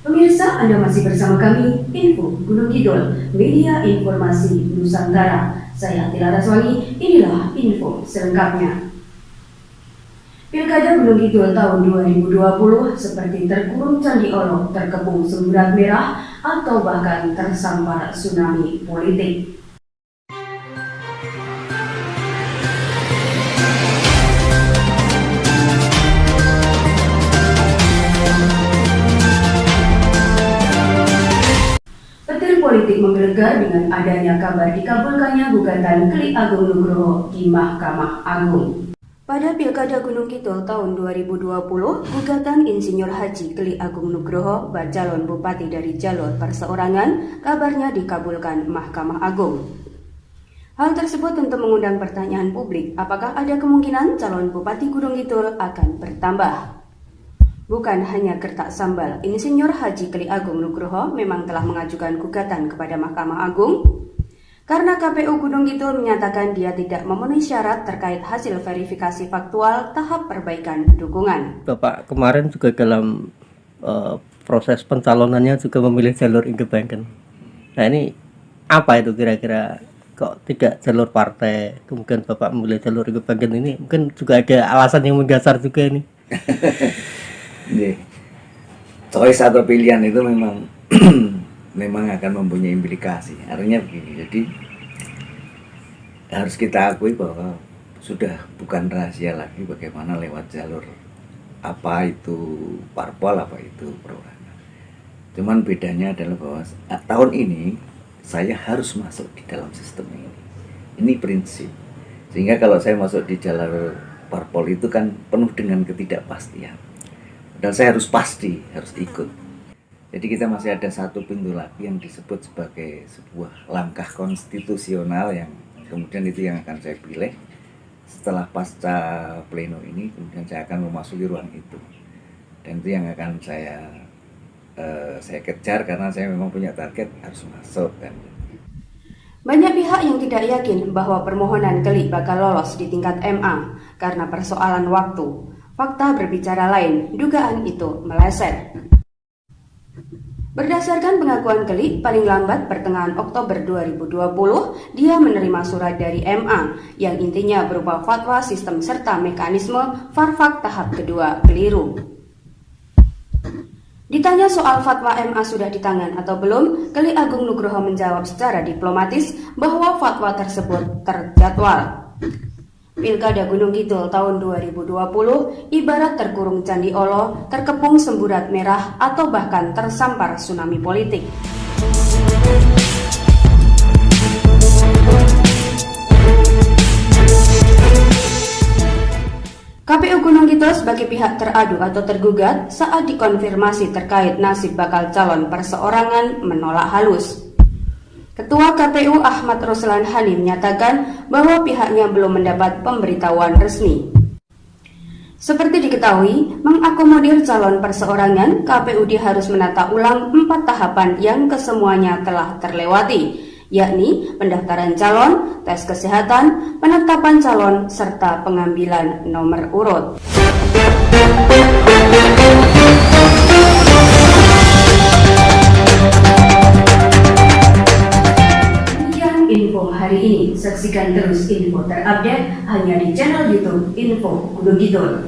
Pemirsa, Anda masih bersama kami, Info Gunung Kidul, media informasi Nusantara. Saya Tila Raswani, inilah info selengkapnya. Pilkada Gunung Kidul tahun 2020 seperti terkurung candi Olo, terkepung semburat merah, atau bahkan tersambar tsunami politik. Politik menggelegar dengan adanya kabar dikabulkannya gugatan Klik Agung Nugroho di Mahkamah Agung. Pada Pilkada Gunung Kidul tahun 2020, gugatan Insinyur Haji Klik Agung Nugroho, calon bupati dari jalur perseorangan, kabarnya dikabulkan Mahkamah Agung. Hal tersebut tentu mengundang pertanyaan publik, apakah ada kemungkinan calon bupati Gunung Kidul akan bertambah? Bukan hanya gertak sambal, Insinyur Haji Klik Agung Nugroho memang telah mengajukan gugatan kepada Mahkamah Agung karena KPU Gunung Kidul menyatakan dia tidak memenuhi syarat terkait hasil verifikasi faktual tahap perbaikan dukungan. Bapak kemarin juga dalam proses pencalonannya juga memilih jalur independen. Nah ini apa itu kira-kira, kok tidak jalur partai, kemudian Bapak memilih jalur independen ini? Mungkin juga ada alasan yang mendasar juga ini. Choice atau pilihan itu memang memang akan mempunyai implikasi. Artinya begini, jadi harus kita akui bahwa sudah bukan rahasia lagi bagaimana lewat jalur apa itu parpol, apa itu perorangan. Cuman bedanya adalah bahwa tahun ini saya harus masuk di dalam sistem ini. Ini prinsip. Sehingga kalau saya masuk di jalur parpol itu kan penuh dengan ketidakpastian. Dan saya harus pasti, harus ikut. Jadi kita masih ada satu pintu lagi yang disebut sebagai sebuah langkah konstitusional yang kemudian itu yang akan saya pilih. Setelah pasca pleno ini, kemudian saya akan memasuki ruang itu. Dan itu yang akan saya kejar karena saya memang punya target harus masuk kan. Banyak pihak yang tidak yakin bahwa permohonan Klik bakal lolos di tingkat MA karena persoalan waktu. Fakta berbicara lain, dugaan itu meleset. Berdasarkan pengakuan Klik, paling lambat pertengahan Oktober 2020, dia menerima surat dari MA yang intinya berupa fatwa sistem serta mekanisme Farfak tahap kedua keliru. Ditanya soal fatwa MA sudah di tangan atau belum, Klik Agung Nugroho menjawab secara diplomatis bahwa fatwa tersebut terjadwal. Pilkada Gunung Kidul tahun 2020 ibarat terkurung candi Olo, terkepung semburat merah, atau bahkan tersampar tsunami politik. KPU Gunung Kidul sebagai pihak teradu atau tergugat saat dikonfirmasi terkait nasib bakal calon perseorangan menolak halus. Ketua KPU Ahmad Ruslan Hani menyatakan bahwa pihaknya belum mendapat pemberitahuan resmi. Seperti diketahui, mengakomodir calon perseorangan, KPUD harus menata ulang 4 tahapan yang kesemuanya telah terlewati, yakni pendaftaran calon, tes kesehatan, penetapan calon, serta pengambilan nomor urut. Info hari ini, saksikan terus info terupdate hanya di channel YouTube Info Gunung Kidul.